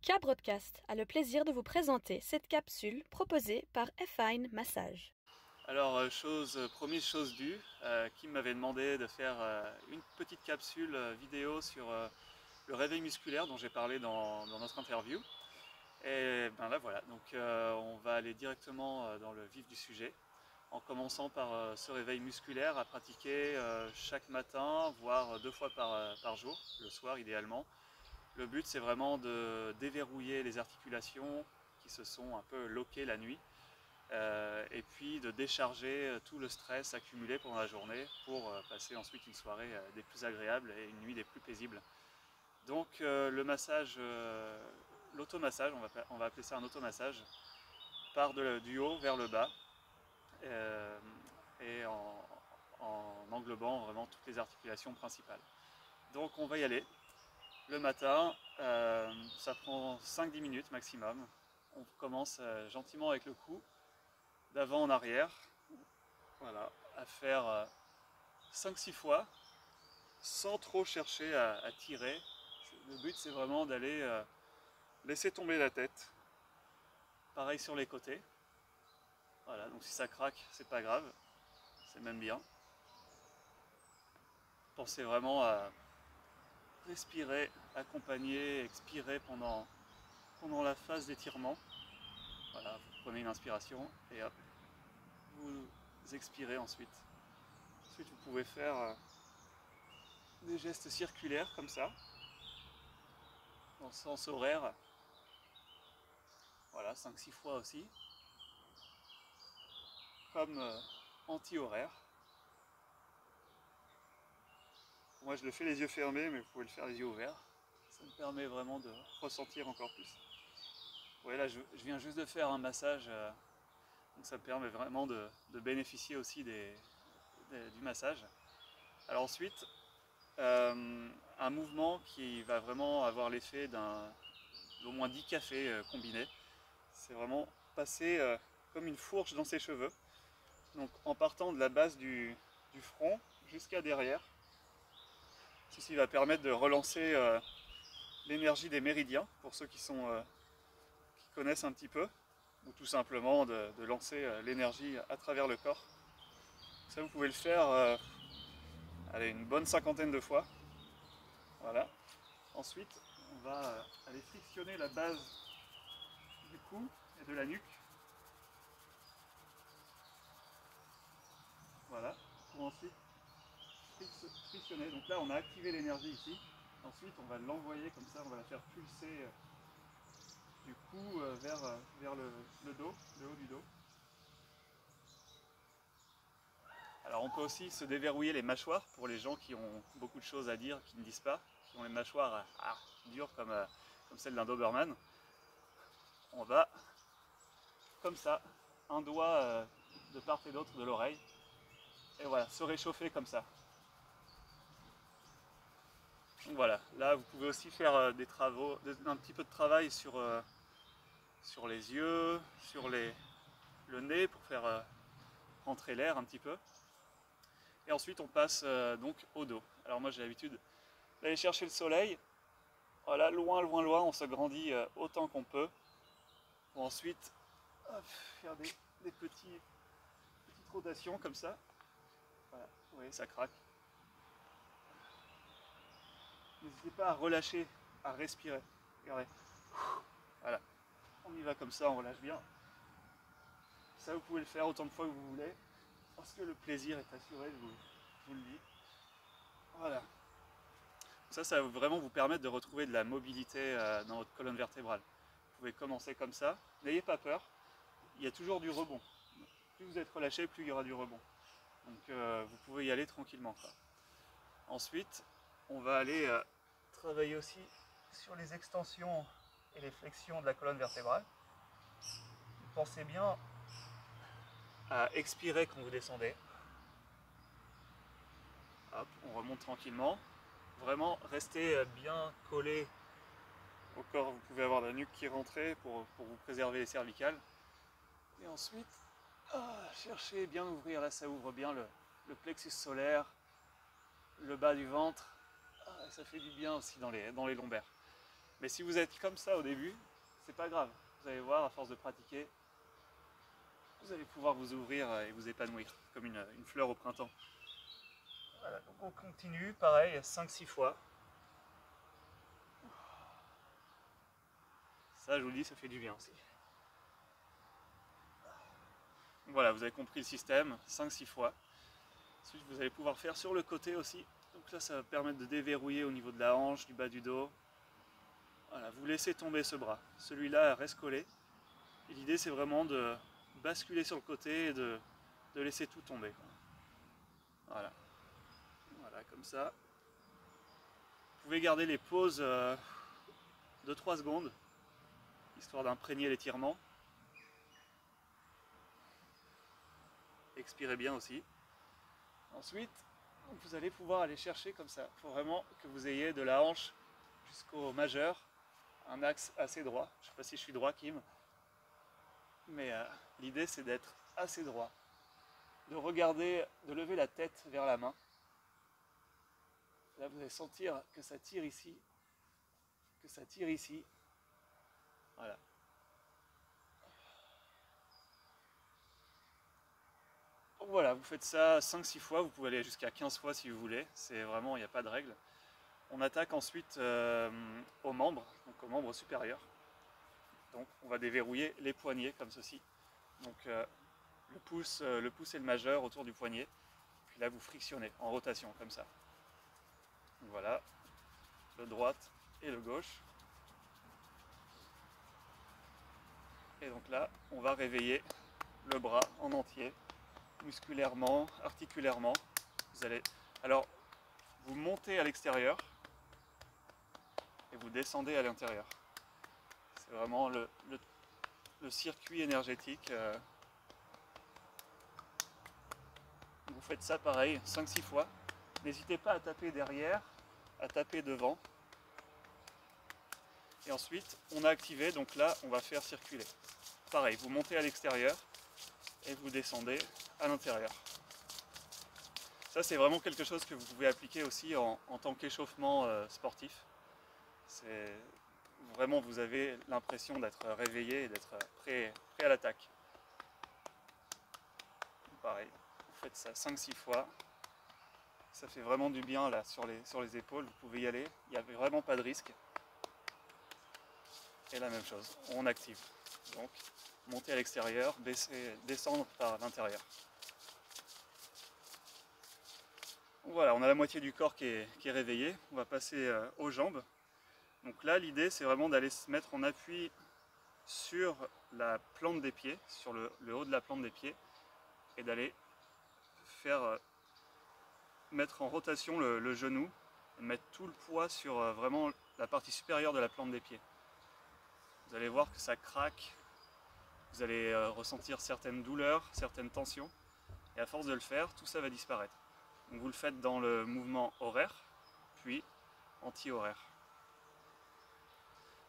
K-Broadcast a le plaisir de vous présenter cette capsule proposée par F-Fine Massage. Alors, promise, chose due, Kim m'avait demandé de faire une petite capsule vidéo sur le réveil musculaire dont j'ai parlé dans notre interview. Et ben là voilà, donc on va aller directement dans le vif du sujet, en commençant par ce réveil musculaire à pratiquer chaque matin, voire 2 fois par jour, le soir idéalement. Le but c'est vraiment de déverrouiller les articulations qui se sont un peu loquées la nuit. Et puis de décharger tout le stress accumulé pendant la journée pour passer ensuite une soirée des plus agréables et une nuit des plus paisibles. Donc le massage, l'automassage, on va appeler ça un automassage, part du haut vers le bas et en englobant vraiment toutes les articulations principales. Donc on va y aller. Le matin, ça prend 5-10 minutes maximum. On commence gentiment avec le cou, d'avant en arrière, voilà, à faire 5-6 fois, sans trop chercher à tirer. Le but c'est vraiment d'aller laisser tomber la tête. Pareil sur les côtés. Voilà, donc si ça craque, c'est pas grave, c'est même bien. Pensez vraiment à respirer, accompagner, expirer pendant la phase d'étirement. Voilà, vous prenez une inspiration et hop, vous expirez ensuite. Ensuite, vous pouvez faire des gestes circulaires comme ça, dans le sens horaire. Voilà, 5-6 fois aussi. Comme anti-horaire. Moi, je le fais les yeux fermés, mais vous pouvez le faire les yeux ouverts. Ça me permet vraiment de ressentir encore plus. Ouais, là, je viens juste de faire un massage, donc ça me permet vraiment de bénéficier aussi du massage. Alors ensuite, un mouvement qui va vraiment avoir l'effet d'au moins 10 cafés combinés. C'est vraiment passer comme une fourche dans ses cheveux. Donc en partant de la base du front jusqu'à derrière. Ceci va permettre de relancer l'énergie des méridiens pour ceux qui connaissent un petit peu, ou tout simplement de lancer l'énergie à travers le corps. Ça, vous pouvez le faire allez, une bonne 50aine de fois. Voilà. Ensuite, on va aller frictionner la base du cou et de la nuque. Voilà. Pour ensuite frictionner. Donc là, on a activé l'énergie ici. Ensuite, on va l'envoyer comme ça, on va la faire pulser du cou vers le dos, le haut du dos. Alors on peut aussi se déverrouiller les mâchoires pour les gens qui ont beaucoup de choses à dire, qui ne disent pas, qui ont les mâchoires dures comme celle d'un Doberman. On va, comme ça, un doigt de part et d'autre de l'oreille, et voilà, se réchauffer comme ça. Donc voilà, là vous pouvez aussi faire un petit peu de travail sur les yeux, sur le nez pour faire rentrer l'air un petit peu. Et ensuite on passe donc au dos. Alors moi j'ai l'habitude d'aller chercher le soleil. Voilà, loin, loin, loin, on se grandit autant qu'on peut. Pour ensuite faire des petites rotations comme ça. Voilà, vous voyez, ça craque. N'hésitez pas à relâcher, à respirer. Regardez. Voilà, on y va comme ça, on relâche bien. Ça, vous pouvez le faire autant de fois que vous voulez, parce que le plaisir est assuré, je vous le dis. Voilà. Ça va vraiment vous permettre de retrouver de la mobilité dans votre colonne vertébrale. Vous pouvez commencer comme ça, n'ayez pas peur, il y a toujours du rebond. Plus vous êtes relâché, plus il y aura du rebond. Donc vous pouvez y aller tranquillement, quoi. Ensuite, on va aller travailler aussi sur les extensions et les flexions de la colonne vertébrale. Pensez bien à expirer quand vous descendez. Hop, on remonte tranquillement. Vraiment, restez bien collé au corps. Vous pouvez avoir la nuque qui est rentrée pour vous préserver les cervicales. Et ensuite, cherchez bien ouvrir. Là, ça ouvre bien le plexus solaire, le bas du ventre. Ça fait du bien aussi dans les lombaires. Mais si vous êtes comme ça au début, c'est pas grave. Vous allez voir, à force de pratiquer, vous allez pouvoir vous ouvrir et vous épanouir comme une fleur au printemps. Voilà, donc on continue, pareil, 5-6 fois. Ça, je vous le dis, ça fait du bien aussi. Voilà, vous avez compris le système, 5-6 fois. Ensuite, vous allez pouvoir faire sur le côté aussi. Donc là, ça va permettre de déverrouiller au niveau de la hanche, du bas du dos. Voilà, vous laissez tomber ce bras. Celui-là reste collé. Et l'idée, c'est vraiment de basculer sur le côté et de laisser tout tomber, quoi. Voilà. Voilà, comme ça. Vous pouvez garder les pauses de 3 secondes, histoire d'imprégner l'étirement. Expirez bien aussi. Ensuite, vous allez pouvoir aller chercher comme ça. Il faut vraiment que vous ayez de la hanche jusqu'au majeur, un axe assez droit. Je ne sais pas si je suis droit, Kim, mais l'idée c'est d'être assez droit, de regarder, de lever la tête vers la main. Là, vous allez sentir que ça tire ici, que ça tire ici. Voilà. Donc voilà, vous faites ça 5-6 fois, vous pouvez aller jusqu'à 15 fois si vous voulez, c'est vraiment, il n'y a pas de règle. On attaque ensuite aux membres, donc aux membres supérieurs. Donc on va déverrouiller les poignets comme ceci. Donc le pouce et le majeur autour du poignet. Puis là vous frictionnez en rotation comme ça. Donc voilà, le droite et le gauche. Et donc là, on va réveiller le bras en entier, musculairement, articulairement. Vous allez, alors, vous montez à l'extérieur et vous descendez à l'intérieur. C'est vraiment le circuit énergétique. Vous faites ça pareil, 5-6 fois. N'hésitez pas à taper derrière, à taper devant. Et ensuite, on a activé, donc là, on va faire circuler. Pareil, vous montez à l'extérieur et vous descendez à l'intérieur. Ça, c'est vraiment quelque chose que vous pouvez appliquer aussi en tant qu'échauffement sportif. C'est vraiment, vous avez l'impression d'être réveillé et d'être prêt à l'attaque. Pareil, vous faites ça 5-6 fois. Ça fait vraiment du bien là sur les épaules, vous pouvez y aller, il n'y a vraiment pas de risque. Et la même chose, on active. Donc, monter à l'extérieur, descendre par l'intérieur. Voilà, on a la moitié du corps qui est réveillé. On va passer aux jambes. Donc là, l'idée, c'est vraiment d'aller se mettre en appui sur la plante des pieds, sur le haut de la plante des pieds, et d'aller faire mettre en rotation le genou, et mettre tout le poids sur vraiment la partie supérieure de la plante des pieds. Vous allez voir que ça craque, vous allez ressentir certaines douleurs, certaines tensions, et à force de le faire, tout ça va disparaître. Donc vous le faites dans le mouvement horaire, puis anti-horaire.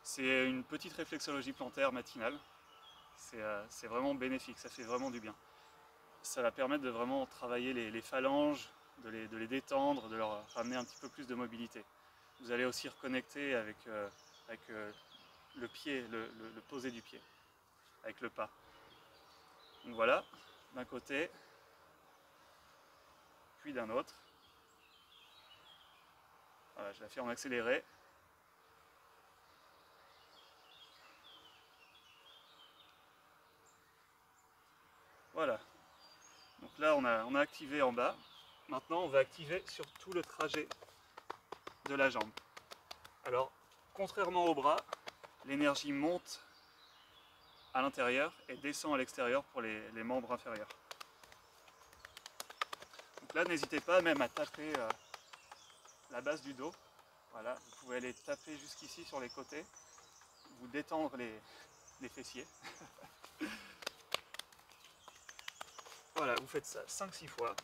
C'est une petite réflexologie plantaire matinale, c'est vraiment bénéfique, ça fait vraiment du bien. Ça va permettre de vraiment travailler les phalanges, de les détendre, de leur ramener un petit peu plus de mobilité. Vous allez aussi reconnecter avec le pied, le posé du pied, avec le pas. Donc voilà, d'un côté, puis d'un autre. Voilà, je la fais en accéléré. Voilà. Donc là, on a activé en bas. Maintenant, on va activer sur tout le trajet de la jambe. Alors, contrairement au bras, l'énergie monte à l'intérieur et descend à l'extérieur pour les membres inférieurs. Donc là, n'hésitez pas même à taper la base du dos. Voilà, vous pouvez aller taper jusqu'ici sur les côtés, vous détendre les fessiers. Voilà, vous faites ça 5-6 fois.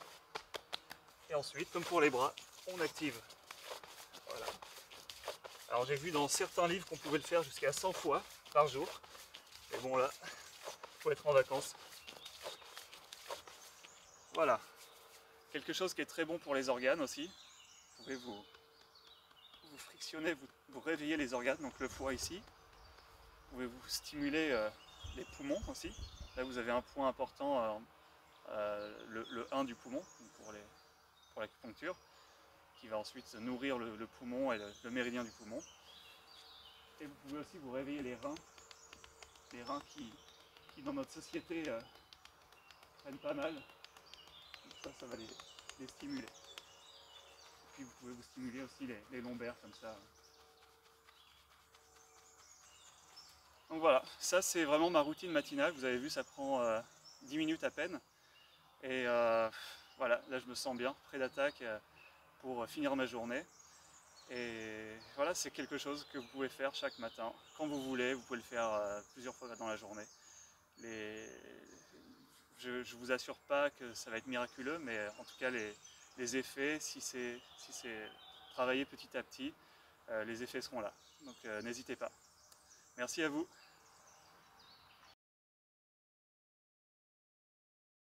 Et ensuite, comme pour les bras, on active. Voilà. Alors j'ai vu dans certains livres qu'on pouvait le faire jusqu'à 100 fois par jour. Mais bon là, il faut être en vacances. Voilà. Quelque chose qui est très bon pour les organes aussi. Vous pouvez vous frictionnez, vous réveillez les organes, donc le foie ici. Vous pouvez vous stimuler les poumons aussi. Là vous avez un point important, le 1 du poumon pour l'acupuncture, qui va ensuite nourrir le poumon et le méridien du poumon. Et vous pouvez aussi vous réveiller les reins qui dans notre société prennent pas mal. Donc ça va les stimuler. Et puis vous pouvez vous stimuler aussi les lombaires comme ça. Donc voilà, ça c'est vraiment ma routine matinale. Vous avez vu, ça prend 10 minutes à peine. Et voilà, là je me sens bien, prêt d'attaque pour finir ma journée. Et voilà, c'est quelque chose que vous pouvez faire chaque matin, quand vous voulez. Vous pouvez le faire plusieurs fois dans la journée. Je vous assure pas que ça va être miraculeux, mais en tout cas les effets, si c'est travaillé petit à petit, les effets seront là. Donc n'hésitez pas. Merci à vous.